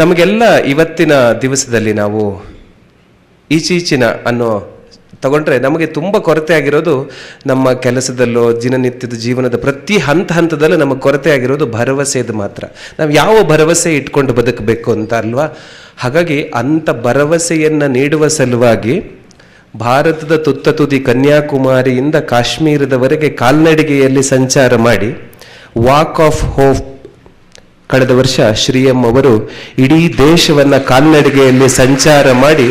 ನಮಗೆಲ್ಲ ಇವತ್ತಿನ ದಿವಸದಲ್ಲಿ ನಾವು ಈಚೀಚಿನ ಅನ್ನೋ ತಗೊಂಡ್ರೆ ನಮಗೆ ತುಂಬ ಕೊರತೆ ಆಗಿರೋದು ನಮ್ಮ ಕೆಲಸದಲ್ಲೋ ದಿನನಿತ್ಯದ ಜೀವನದ ಪ್ರತಿ ಹಂತದಲ್ಲೂ ನಮಗೆ ಕೊರತೆ ಆಗಿರೋದು ಭರವಸೆದು ಮಾತ್ರ. ನಾವು ಯಾವ ಭರವಸೆ ಇಟ್ಕೊಂಡು ಬದುಕಬೇಕು ಅಂತ ಅಲ್ವಾ? ಹಾಗಾಗಿ ಅಂಥ ಭರವಸೆಯನ್ನು ನೀಡುವ ಸಲುವಾಗಿ ಭಾರತದ ತುತ್ತ ತುದಿ ಕನ್ಯಾಕುಮಾರಿಯಿಂದ ಕಾಶ್ಮೀರದವರೆಗೆ ಕಾಲ್ನಡಿಗೆಯಲ್ಲಿ ಸಂಚಾರ ಮಾಡಿ ವಾಕ್ ಆಫ್ ಹೋಪ್ ಕಳೆದ ವರ್ಷ ಶ್ರೀಎಂ ಅವರು ಇಡೀ ದೇಶವನ್ನು ಕಾಲ್ನಡಿಗೆಯಲ್ಲಿ ಸಂಚಾರ ಮಾಡಿ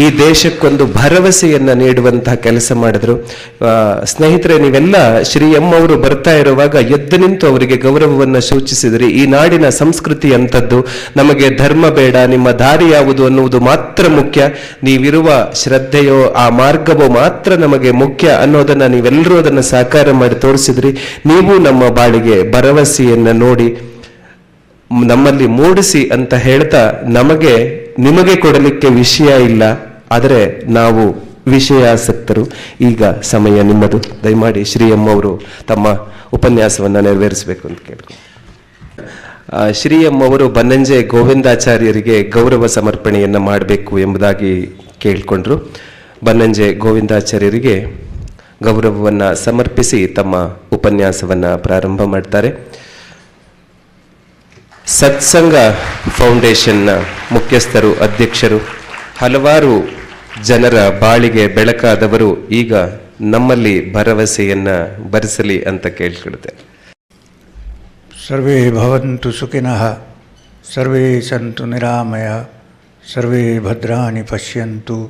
ಈ ದೇಶಕ್ಕೊಂದು ಭರವಸೆಯನ್ನು ನೀಡುವಂತಹ ಕೆಲಸ ಮಾಡಿದ್ರು. ಸ್ನೇಹಿತರೆ, ನೀವೆಲ್ಲ ಶ್ರೀ ಎಂ ಅವರು ಬರ್ತಾ ಇರುವಾಗ ಎದ್ದು ನಿಂತು ಅವರಿಗೆ ಗೌರವವನ್ನು ಸೂಚಿಸಿದ್ರಿ. ಈ ನಾಡಿನ ಸಂಸ್ಕೃತಿ ಅಂತದ್ದು, ನಮಗೆ ಧರ್ಮ ಬೇಡ, ನಿಮ್ಮ ದಾರಿ ಯಾವುದು ಅನ್ನುವುದು ಮಾತ್ರ ಮುಖ್ಯ, ನೀವಿರುವ ಶ್ರದ್ಧೆಯೋ ಆ ಮಾರ್ಗವೋ ಮಾತ್ರ ನಮಗೆ ಮುಖ್ಯ ಅನ್ನೋದನ್ನು ನೀವೆಲ್ಲರೂ ಅದನ್ನು ಸಾಕಾರ ಮಾಡಿ ತೋರಿಸಿದ್ರಿ. ನೀವು ನಮ್ಮ ಬಾಳಿಗೆ ಭರವಸೆಯನ್ನು ನೋಡಿ ನಮ್ಮಲ್ಲಿ ಮೂಡಿಸಿ ಅಂತ ಹೇಳ್ತಾ, ನಿಮಗೆ ಕೊಡಲಿಕ್ಕೆ ವಿಷಯ ಇಲ್ಲ, ಆದರೆ ನಾವು ವಿಷಯಾಸಕ್ತರು. ಈಗ ಸಮಯ ನಿಮ್ಮದು. ದಯಮಾಡಿ ಶ್ರೀ ಎಂ ಅವರು ತಮ್ಮ ಉಪನ್ಯಾಸವನ್ನು ನೆರವೇರಿಸಬೇಕು ಅಂತ ಕೇಳ್ಕೊಂಡು ಶ್ರೀ ಎಂ ಅವರು ಬನ್ನಂಜೆ ಗೋವಿಂದಾಚಾರ್ಯರಿಗೆ ಗೌರವ ಸಮರ್ಪಣೆಯನ್ನು ಮಾಡಬೇಕು ಎಂಬುದಾಗಿ ಕೇಳಿಕೊಂಡ್ರು. ಬನ್ನಂಜೆ ಗೋವಿಂದಾಚಾರ್ಯರಿಗೆ ಗೌರವವನ್ನು ಸಮರ್ಪಿಸಿ ತಮ್ಮ ಉಪನ್ಯಾಸವನ್ನು ಪ್ರಾರಂಭ ಮಾಡ್ತಾರೆ. ಸತ್ಸಂಗ ಫೌಂಡೇಶನ್ನ ಮುಖ್ಯಸ್ಥರು, ಅಧ್ಯಕ್ಷರು, ಹಲವಾರು ಜನರ ಬಾಳಿಗೆ ಬೆಳಕಾದವರು ಈಗ ನಮ್ಮಲ್ಲಿ ಭರವಸೆಯನ್ನು ಬರೆಸಲಿ ಅಂತ ಕೇಳ್ಕೊಳುತ್ತೆ. ಸರ್ವೇ ಭವಂತು ಸುಖಿನಃ, ಸರ್ವೇ ಸಂತು ನಿರಾಮಯ, ಸರ್ವೇ ಭದ್ರಾಣಿ ಪಶ್ಯಂತು,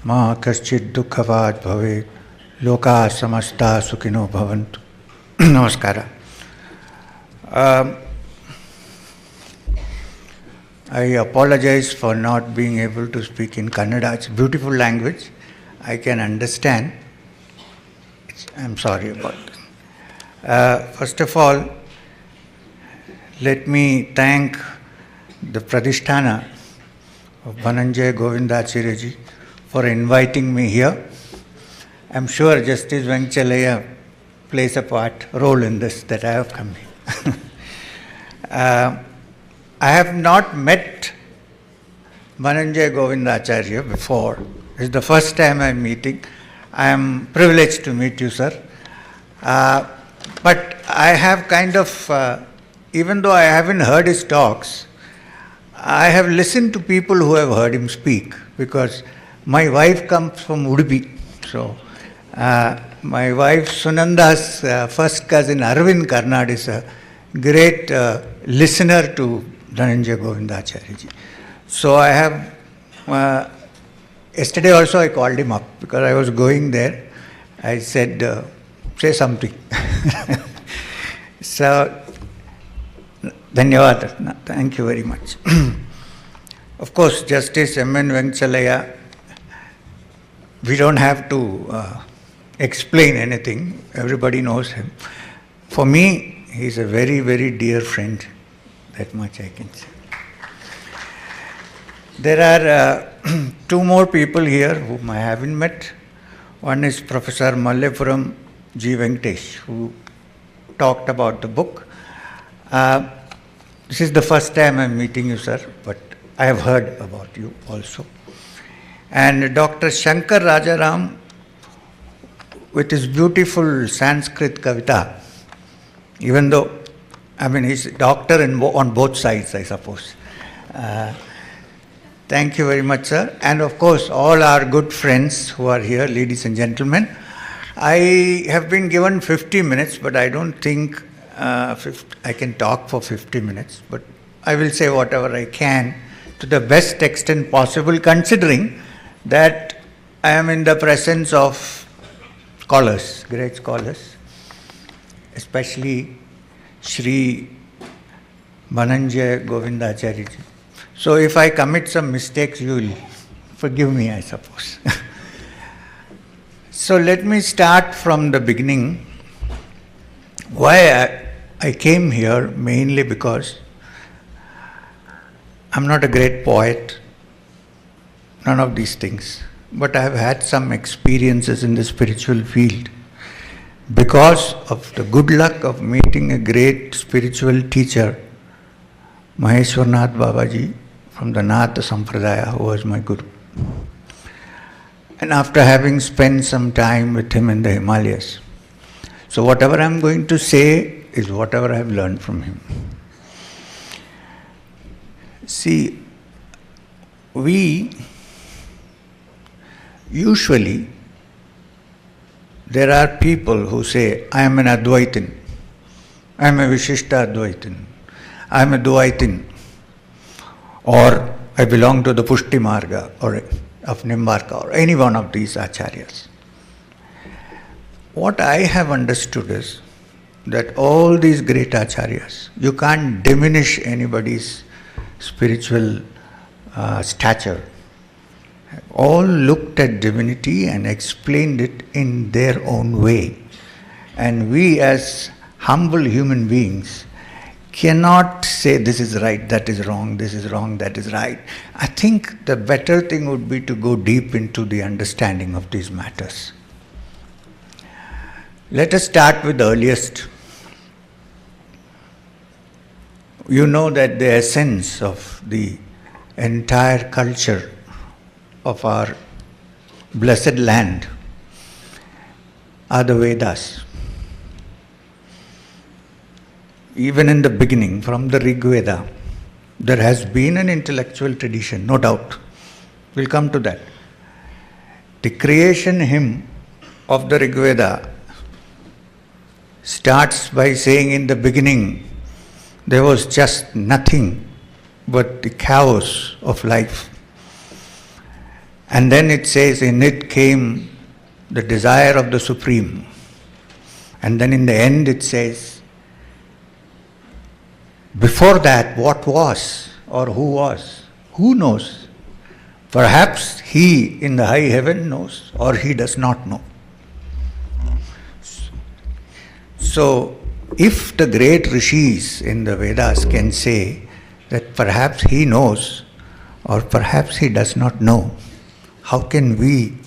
ಮಾ ಕಶ್ಚಿತ್ ದುಃಖವಾದ್ ಭವೇತ್, ಲೋಕಾ ಸಮಸ್ತಾ ಸುಖಿನೋ ಭವಂತು. ನಮಸ್ಕಾರ. I apologize for not being able to speak in Kannada. It's a beautiful language. I can understand. I'm sorry about this. First of all, let me thank the Pradhisthana of Bannanje Govindacharya ji for inviting me here. I'm sure Justice Venkachalaya plays a role in this, that I have come here. I have not met Bannanje Govindacharya before. It's the first time I'm meeting. I am privileged to meet you, sir. But I have kind of, even though I haven't heard his talks, I have listened to people who have heard him speak, because my wife comes from Udupi. So my wife Sunanda's first cousin Arvind Karnad is a great listener to Bannanje Govindacharya ji. So I have, yesterday also I called him up because I was going there. I said, say something. So, Dhanyawad, thank you very much. Of course, Justice M.N. Venkachalaya, we don't have to explain anything. Everybody knows him. For me, he is a very, very dear friend. That much I can say. There are two more people here whom I haven't met. One is Professor Mallepuram G. Venkatesh, who talked about the book. This is the first time I'm meeting you, sir, but I have heard about you also. And Dr. Shankar Rajaram, with his beautiful Sanskrit Kavita, even though he's a doctor on both sides, I suppose. Thank you very much, sir. And of course, all our good friends who are here, ladies and gentlemen. I have been given 50 minutes, but I don't think I can talk for 50 minutes. But I will say whatever I can to the best extent possible, considering that I am in the presence of scholars, great scholars, especially Shri Bannanje Govindacharya ji. So if I commit some mistakes, you will forgive me, I suppose. So let me start from the beginning. Why I came here, mainly because I'm not a great poet, none of these things, but I have had some experiences in the spiritual field. Because of the good luck of meeting a great spiritual teacher Maheshwarnath Babaji from the Nath Sampradaya, who was my Guru. And after having spent some time with him in the Himalayas, so whatever I am going to say is whatever I have learned from him. See, we usually, there are people who say, I am an Advaitin, I am a Vishishta Advaitin, I am a Dvaitin, or I belong to the Pushti Marga or of Nimbarka or any one of these acharyas. What I have understood is that all these great acharyas, you can't diminish anybody's spiritual stature. All looked at divinity and explained it in their own way. And we as humble human beings cannot say this is right, that is wrong, this is wrong, that is right. I think the better thing would be to go deep into the understanding of these matters. Let us start with the earliest. You know that the essence of the entire culture of our blessed land are the Vedas. Even in the beginning, from the Rig Veda, there has been an intellectual tradition, no doubt. We'll come to that. The creation hymn of the Rig Veda starts by saying, in the beginning there was just nothing but the chaos of life. And then it says, in it came the desire of the Supreme. And then in the end it says, before that, what was or who was? Who knows? Perhaps he in the high heaven knows, or he does not know. So, if the great rishis in the Vedas can say that perhaps he knows or perhaps he does not know, how can we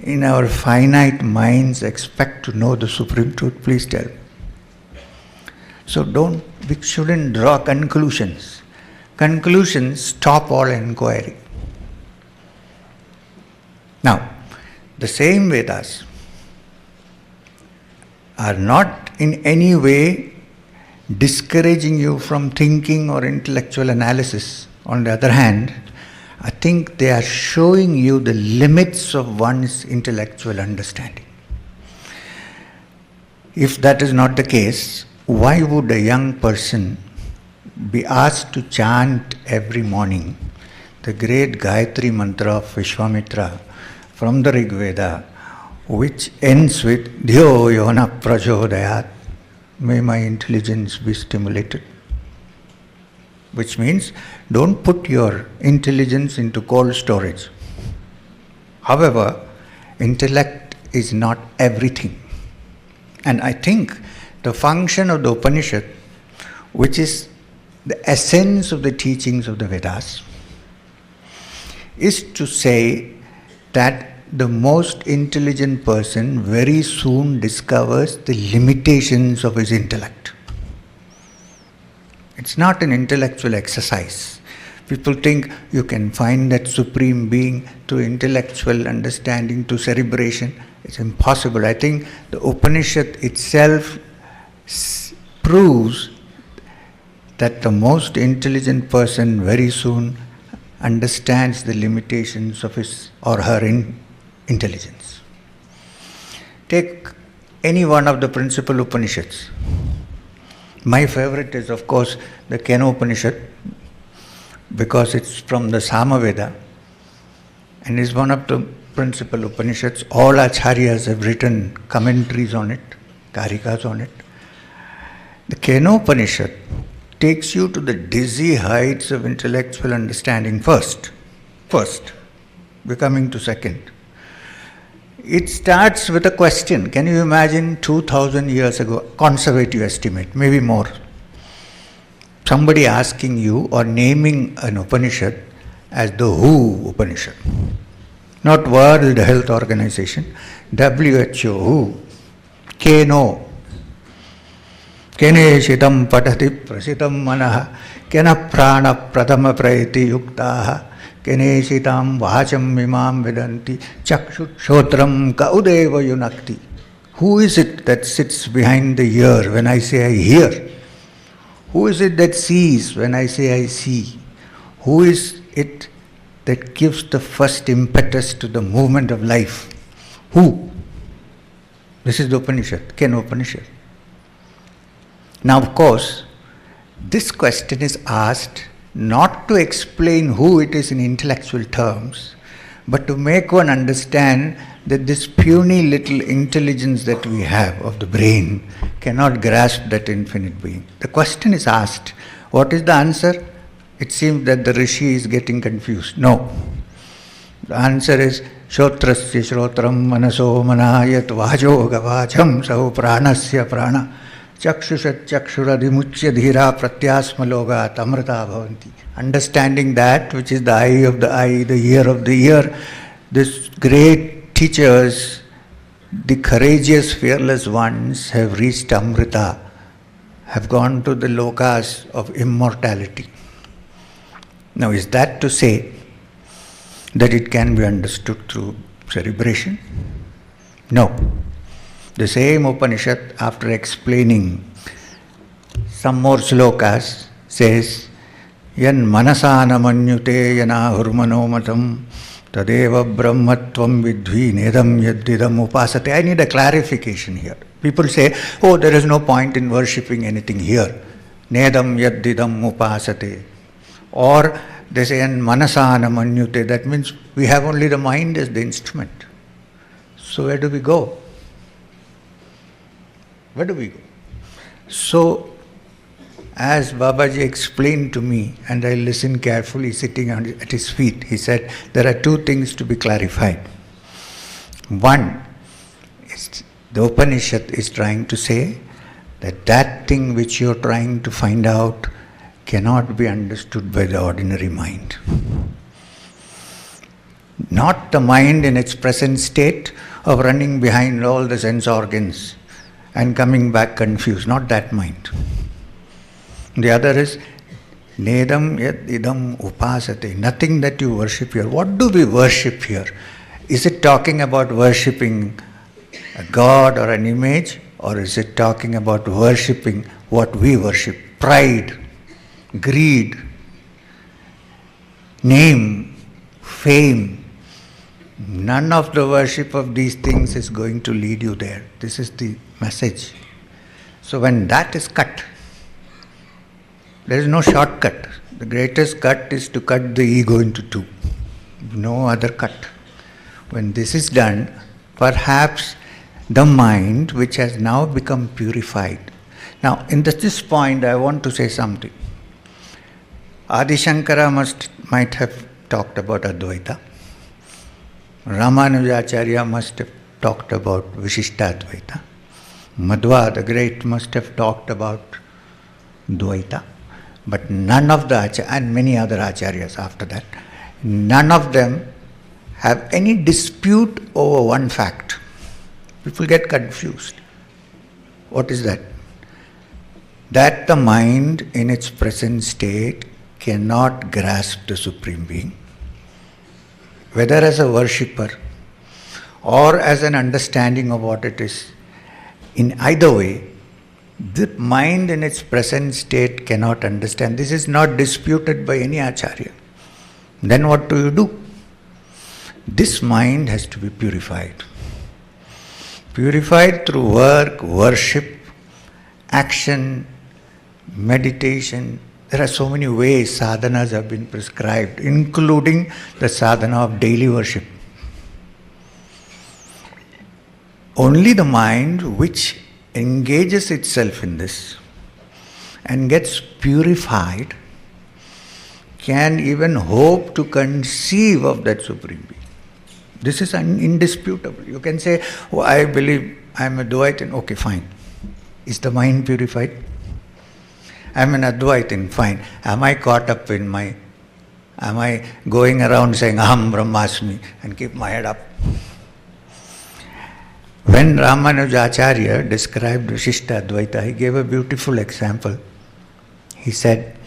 in our finite minds expect to know the supreme truth? Please tell me. So we shouldn't draw conclusions. Conclusions stop all inquiry. Now, the same Vedas are not in any way discouraging you from thinking or intellectual analysis. On the other hand, I think they are showing you the limits of one's intellectual understanding. If that is not the case, why would a young person be asked to chant every morning the great Gayatri mantra of Vishwamitra from the Rig Veda, which ends with Dhyo Yona Prachodayat, may my intelligence be stimulated? Which means, don't put your intelligence into cold storage. However, intellect is not everything. And I think the function of the Upanishad, which is the essence of the teachings of the Vedas, is to say that the most intelligent person very soon discovers the limitations of his intellect. It's not an intellectual exercise. People think you can find that supreme being through intellectual understanding, to cerebration. It's impossible. I think the Upanishad itself proves that the most intelligent person very soon understands the limitations of his or her intelligence. Take any one of the principal Upanishads. My favorite is, of course, the Kena Upanishad, because it's from the Samaveda and is one of the principal Upanishads. All acharyas have written commentaries on it, karikas on it. The Kena Upanishad takes you to the dizzy heights of intellectual understanding first. We're coming to second. It starts with a question. Can you imagine 2000 years ago, conservative estimate, maybe more, somebody asking you or naming an Upanishad as the WHO Upanishad, not World Health Organization, WHO, WHO, Keno, Kene Shitam Patati Prasitam Manaha, kena prana pradama prayati yuktaha keneshitam vacham imam vedanti chakshutram kaudeva yunakti. Who is it that sits behind the ear when I say I hear? Who is it that sees when I say I see? Who is it that gives the first impetus to the movement of life? Who? This is the Upanishad, Ken Upanishad. Now, of course, this question is asked not to explain who it is in intellectual terms, but to make one understand that this puny little intelligence that we have of the brain cannot grasp that infinite being. The question is asked. What is the answer? It seems that the Rishi is getting confused. No. The answer is Shotrasya Shrotram Manaso Manayat Vajoga Vacham Sahu Pranasya Prana Chakshushat Chakshuradimuchya Dhira Pratyasmaloga Tamrata Bhavanti. Understanding that which is the eye of the eye, the ear of the ear, this great teachers, the courageous, fearless ones have reached Amrita, have gone to the lokas of immortality. Now, is that to say that it can be understood through cerebration? No. The same Upanishad, after explaining some more slokas, says, Yan manasana manyute yana hurmanomatam tadeva brahmatvam vidhi nedam yaddidam upasate. I need a clarification here. People say, oh, there is no point in worshipping anything here. Nedam yaddidam upasate. Or they say, and manasana manyute, that means we have only the mind as the instrument. So where do we go? Where do we go? So, as Babaji explained to me, and I listened carefully sitting at his feet, he said, there are two things to be clarified. One is the Upanishad is trying to say that that thing which you are trying to find out cannot be understood by the ordinary mind. Not the mind in its present state of running behind all the sense organs and coming back confused, not that mind. The other is Nedam yad idam upasate, nothing that you worship here. What do we worship here? Is it talking about worshipping a god or an image, or is it talking about worshipping what we worship? Pride, greed, name, fame. None of the worship of these things is going to lead you there. This is the message. So when that is cut, there is no shortcut. The greatest cut is to cut the ego into two. No other cut. When this is done, perhaps the mind, which has now become purified. Now, in this point, I want to say something. Adi Shankara might have talked about Advaita. Ramanujacharya must have talked about Vishishtadvaita. Madhva, the great, must have talked about Dvaita. But none of the and many other acharyas after that, none of them have any dispute over one fact. People get confused. What is that? That the mind in its present state cannot grasp the Supreme Being, whether as a worshipper or as an understanding of what it is. In either way, the mind in its present state cannot understand. This is not disputed by any acharya. Then what do you do? This mind has to be purified. Purified through work, worship, action, meditation. There are so many ways sadhanas have been prescribed, including the sadhana of daily worship. Only the mind which engages itself in this and gets purified can even hope to conceive of that Supreme Being. This is indisputable. You can say, oh, I believe I am a Dvaitin. Okay, fine. Is the mind purified? I am an Advaitin. Fine. Am I caught up in am I going around saying, Aham Brahmasmi, and keep my head up? When Ramanujacharya described Vishishta Advaita, he gave a beautiful example. He said,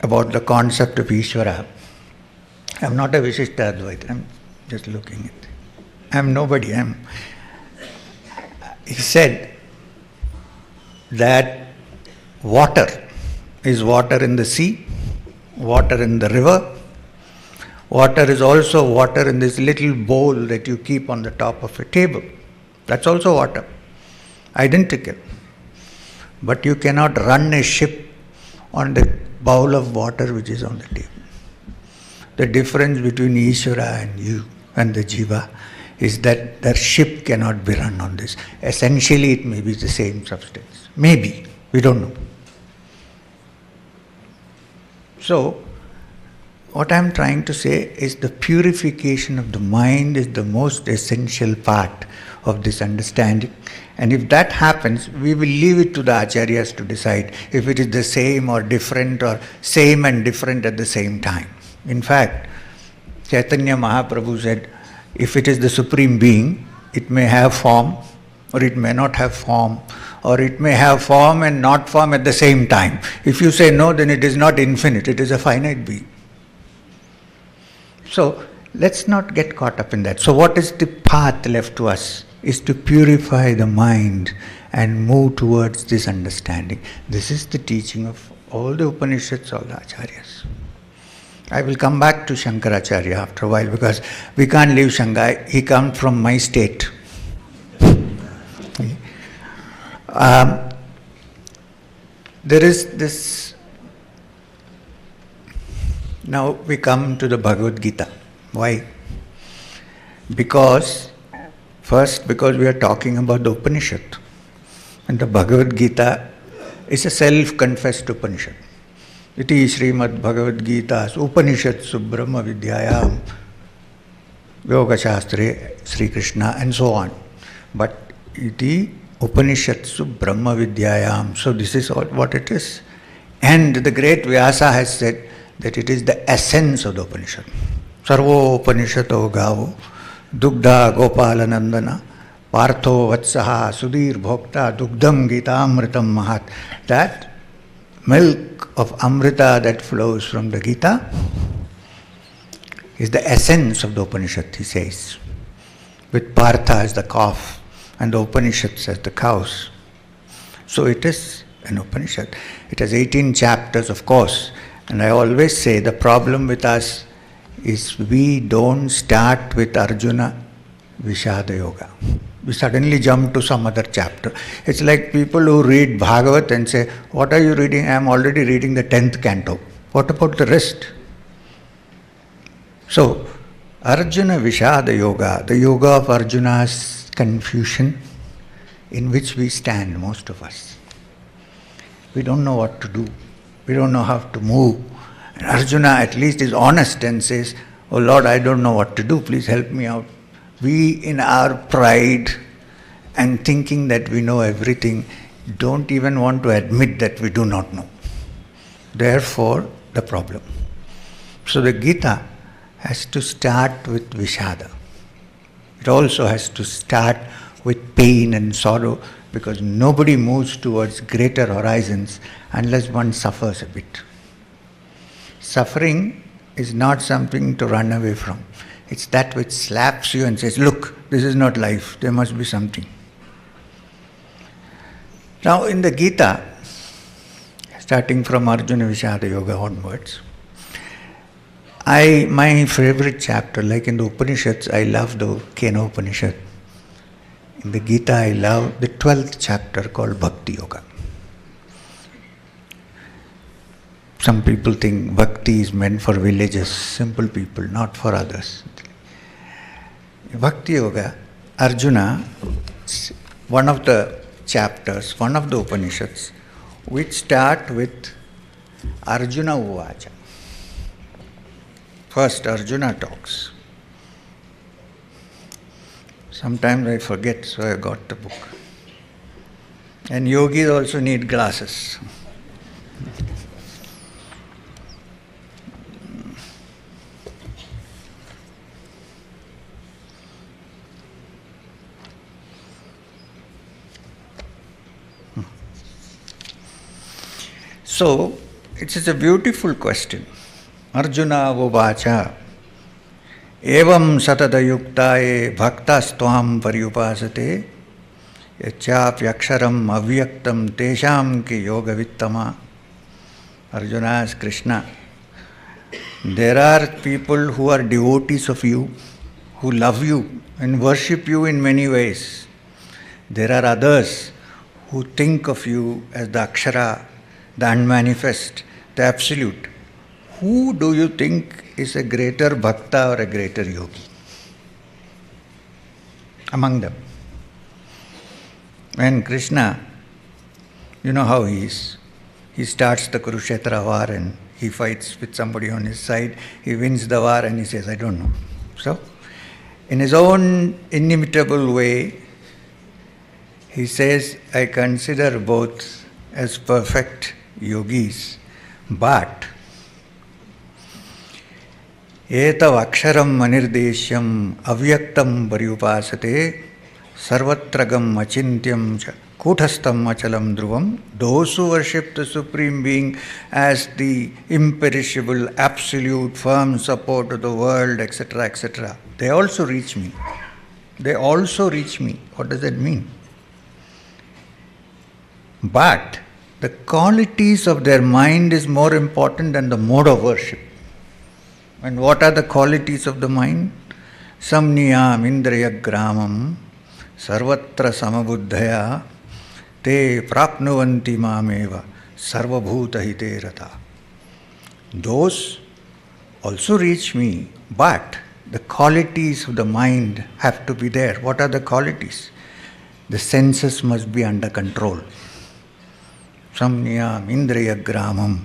about the concept of Ishvara. I'm not a Vishishta Advaita, I'm just looking at it. I'm nobody, he said that water is water in the sea, water in the river, water is also water in this little bowl that you keep on the top of a table. That's also water, identical. But you cannot run a ship on the bowl of water which is on the table. The difference between Ishvara and you and the Jiva is that the ship cannot be run on this. Essentially it may be the same substance. Maybe, we don't know. So, what I am trying to say is the purification of the mind is the most essential part of this understanding. And if that happens, we will leave it to the acharyas to decide if it is the same or different or same and different at the same time. In fact, Chaitanya Mahaprabhu said, if it is the Supreme Being, it may have form or it may not have form, or it may have form and not form at the same time. If you say no, then it is not infinite, it is a finite being. So, let's not get caught up in that. So what is the path left to us? Is to purify the mind and move towards this understanding. This is the teaching of all the Upanishads, all the Acharyas. I will come back to Shankaracharya after a while because we can't leave Shanghai. He comes from my state. There is this. Now we come to the Bhagavad Gita. Why? Because we are talking about the Upanishad. And the Bhagavad Gita is a self-confessed Upanishad. Iti Srimad Bhagavad Gita Upanishadsu Brahma Vidyayam Yoga Shastre Sri Krishna and so on. But iti Upanishadsu Brahma Vidyayam. So this is all what it is. And the great Vyasa has said that it is the essence of the Upanishad. Sarvo Upanishato Gavo Dugdha Gopalanandana Partho Vatsaha Sudhir Bhokta Dugdham Gita Amritam Mahat. That milk of Amrita that flows from the Gita is the essence of the Upanishad, he says. With Partha as the calf and the Upanishads as the cows. So it is an Upanishad. It has 18 chapters, of course. And I always say the problem with us is we don't start with Arjuna Vishada Yoga. We suddenly jump to some other chapter. It's like people who read Bhagavat and say, what are you reading? I am already reading the 10th canto. What about the rest? So, Arjuna Vishada Yoga, the yoga of Arjuna's confusion, in which we stand, most of us. We don't know what to do. We don't know how to move. And Arjuna at least is honest and says, oh Lord, I don't know what to do, please help me out. We, in our pride and thinking that we know everything, don't even want to admit that we do not know. Therefore, the problem. So the Gita has to start with Vishada. It also has to start with pain and sorrow, because nobody moves towards greater horizons unless one suffers a bit. Suffering is not something to run away from. It's that which slaps you and says, look, this is not life, there must be something. Now in the Gita, starting from Arjuna Vishada Yoga onwards, my favorite chapter, like in the Upanishads, I love the Kena Upanishad. In the Gita, I love the 12th chapter called Bhakti Yoga. Some people think Bhakti is meant for villages, simple people, not for others. Bhakti Yoga, Arjuna, one of the chapters, one of the Upanishads, which start with Arjuna Uvacha. First, Arjuna talks. Sometimes I forget, so I got the book. And yogis also need glasses. So, It is a beautiful question. Arjuna Uvacha Evam Satadayuktaye Bhaktastvam Paryupasate Yachapyaksharam Avyaktam Tesham Ki Yoga Vittama. Arjuna asks Krishna, there are people who are devotees of you, who love you and worship you in many ways. There are others who think of you as the Akshara, the unmanifest, the absolute. Who do you think is a greater bhakta or a greater yogi among them? And Krishna, you know how he is. He starts the Kurukshetra war and he fights with somebody on his side. He wins the war and he says, I don't know. So, in his own inimitable way, he says, I consider both as perfect yogis, but etav aksharam manirdeshyam avyaktam paryupasate sarvatragam achintyam cha kuthastam achalam dhruvam. Those who worship the Supreme Being as the imperishable, absolute, firm support of the world, etc., etc., they also reach me. They also reach me. What does that mean? But the qualities of their mind is more important than the mode of worship. And what are the qualities of the mind? Samniyam indriya gramam sarvatra samabuddhaya te prapnuvanti mameva sarvabhuta hite rata. Those also reach me, but the qualities of the mind have to be there. What are the qualities? The senses must be under control. Samniyam indriya gramam.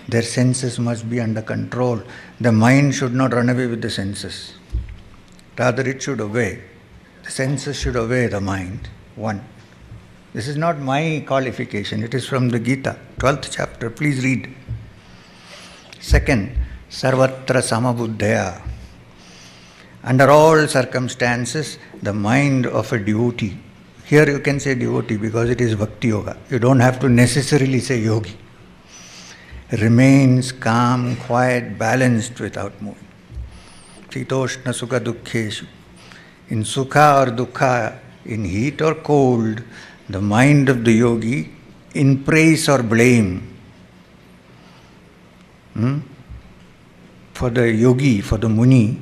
Their senses must be under control. The mind should not run away with the senses. Rather, it should obey. The senses should obey the mind. One. This is not my qualification. It is from the Gita, 12th chapter. Please read. Second, sarvatra samabuddhaya. Under all circumstances, the mind of a devotee. Here you can say devotee because it is bhakti yoga. You don't have to necessarily say yogi. Remains calm, quiet, balanced without moving. Shitoshna sukha dukkheshu. In sukha or dukkha, in heat or cold, the mind of the yogi, in praise or blame. For the yogi, for the muni,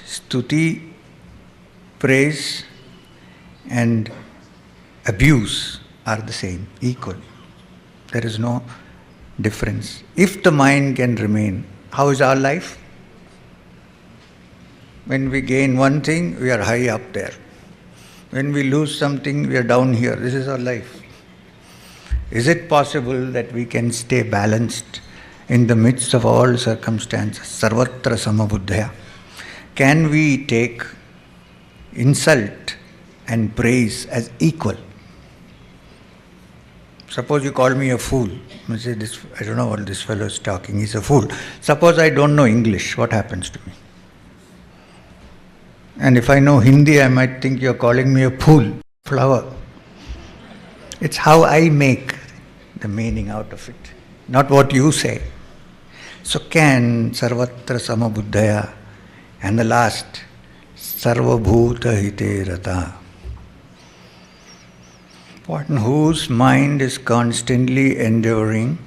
stuti, praise and abuse are the same, equal. There is no difference. If the mind can remain, how is our life? When we gain one thing, we are high up there. When we lose something, we are down here. This is our life. Is it possible that we can stay balanced in the midst of all circumstances? Sarvatra samabuddhaya. Can we take insult and praise as equal? Suppose you call me a fool. You say, I don't know what this fellow is talking. He's a fool. Suppose I don't know English. What happens to me? And if I know Hindi, I might think you're calling me a fool, flower. It's how I make the meaning out of it, not what you say. So can sarvatra samabuddhaya, and the last, sarvabhuta hite rata. One whose mind is constantly endeavoring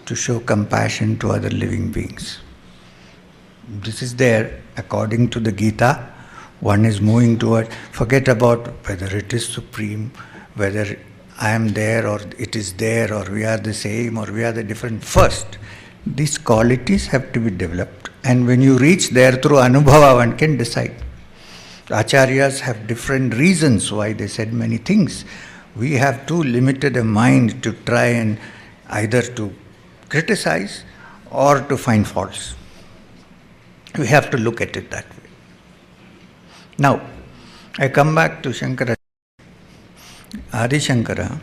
to show compassion to other living beings. This is there according to the Gita. One is moving toward, forget about whether it is supreme, whether I am there or it is there, or we are the same or we are the different. First, these qualities have to be developed. And when you reach there through anubhava, one can decide. Acharyas have different reasons why they said many things. We have too limited a mind to try and either to criticize or to find faults. We have to look at it that way. Now, I come back to Shankara, Adi Shankara,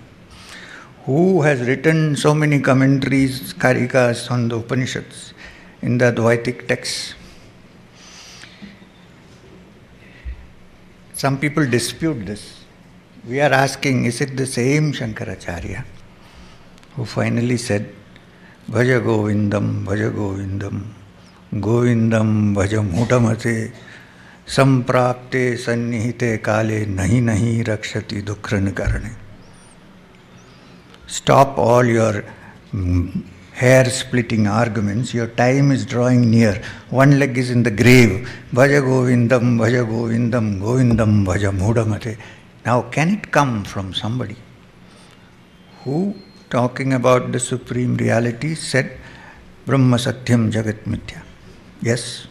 who has written so many commentaries, karikas on the Upanishads in the Advaitic texts. Some people dispute this. We are asking, is it the same Shankaracharya who finally said, Bhaja Govindam, Govindam Bhaja Mudamate, Samprapte Sannihite Kale Nahi Nahi Rakshati Dukran Karane. Stop all your hair-splitting arguments. Your time is drawing near. One leg is in the grave. Bhaja Govindam, Govindam Bhaja Mudamate. Now, can it come from somebody who, talking about the Supreme Reality, said, Brahma Satyam Jagat Mithya? Yes.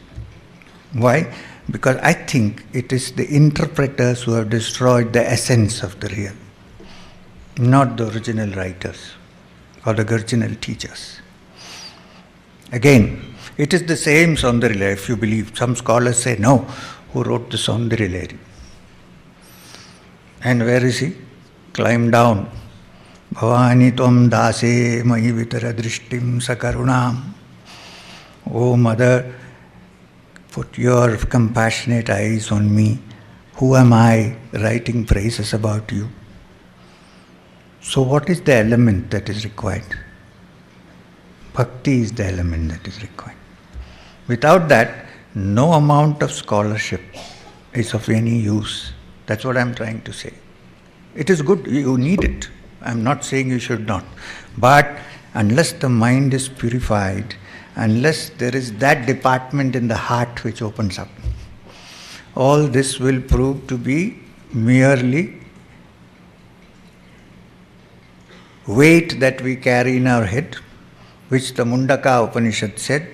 Why? Because I think it is the interpreters who have destroyed the essence of the real, not the original writers or the original teachers. Again, it is the same Saundarya, if you believe. Some scholars say, no, who wrote the Saundarya? And where is he? Climb down. Bhavani tvam dase mahi vitara drishtim sakarunam. Oh mother, put your compassionate eyes on me. Who am I writing praises about you? So what is the element that is required? Bhakti is the element that is required. Without that, no amount of scholarship is of any use. That's what I'm trying to say. It is good, you need it. I'm not saying you should not. But unless the mind is purified, unless there is that department in the heart which opens up, all this will prove to be merely weight that we carry in our head, which the Mundaka Upanishad said,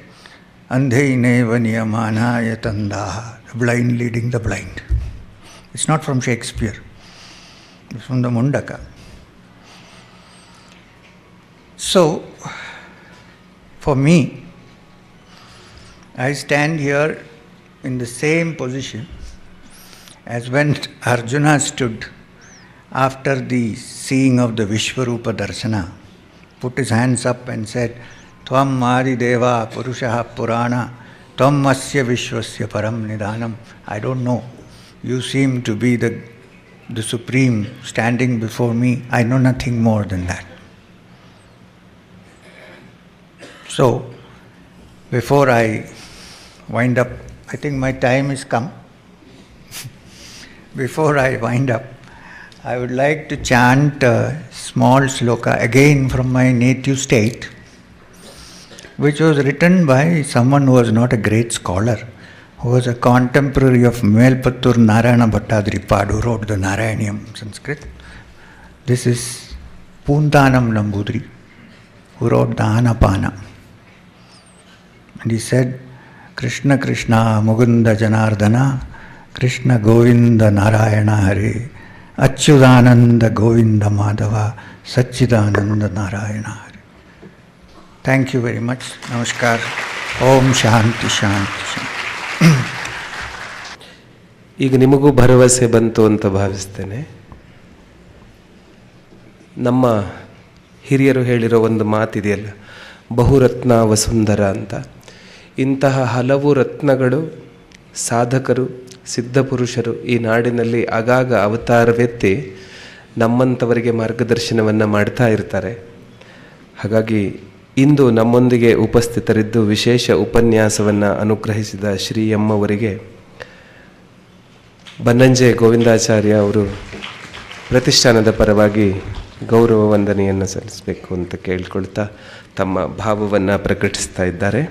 Andheineva niyamana yatandaha, the blind leading the blind. It's not from Shakespeare. It's from the Mundaka. So, for me, I stand here in the same position as when Arjuna stood after the seeing of the Vishwarupa Darshana, put his hands up and said, Tvam Adi Deva Purushaha Purana, Tvam Asya Vishwasya Param Nidanam. I don't know. You seem to be the Supreme standing before me. I know nothing more than that. So, before I wind up, I think my time has come. Before I wind up, I would like to chant a small sloka again from my native state, which was written by someone who was not a great scholar, who was a contemporary of Melpattur Narayana Bhattadripad, who wrote the Narayaniyam Sanskrit. This is Puntanam Nambudri, who wrote the Anapana. And he said, Krishna Krishna Mukunda Janardana, Krishna Govinda Narayana Hare, Achyudananda Govinda Madhava, Satchidananda Narayana Hare. Thank you very much. Namaskar. Om Shanti Shanti Shanti. ಈಗ ನಿಮಗೂ ಭರವಸೆ ಬಂತು ಅಂತ ಭಾವಿಸ್ತೇನೆ. ನಮ್ಮ ಹಿರಿಯರು ಹೇಳಿರೋ ಒಂದು ಮಾತಿದೆಯಲ್ಲ, ಬಹುರತ್ನ ವಸುಂಧರ ಅಂತ. ಇಂತಹ ಹಲವು ರತ್ನಗಳು, ಸಾಧಕರು, ಸಿದ್ಧಪುರುಷರು ಈ ನಾಡಿನಲ್ಲಿ ಆಗಾಗ ಅವತಾರವೆತ್ತಿ ನಮ್ಮಂಥವರಿಗೆ ಮಾರ್ಗದರ್ಶನವನ್ನು ಮಾಡ್ತಾ ಇರ್ತಾರೆ. ಹಾಗಾಗಿ ಇಂದು ನಮ್ಮೊಂದಿಗೆ ಉಪಸ್ಥಿತರಿದ್ದು ವಿಶೇಷ ಉಪನ್ಯಾಸವನ್ನು ಅನುಗ್ರಹಿಸಿದ ಶ್ರೀ ಎಮ್ಮವರಿಗೆ ಬನ್ನಂಜೆ ಗೋವಿಂದಾಚಾರ್ಯ ಅವರು ಪ್ರತಿಷ್ಠಾನದ ಪರವಾಗಿ ಗೌರವ ವಂದನೆಯನ್ನು ಸಲ್ಲಿಸಬೇಕು ಅಂತ ಕೇಳ್ಕೊಳ್ತಾ ತಮ್ಮ ಭಾವವನ್ನು ಪ್ರಕಟಿಸ್ತಾ ಇದ್ದಾರೆ.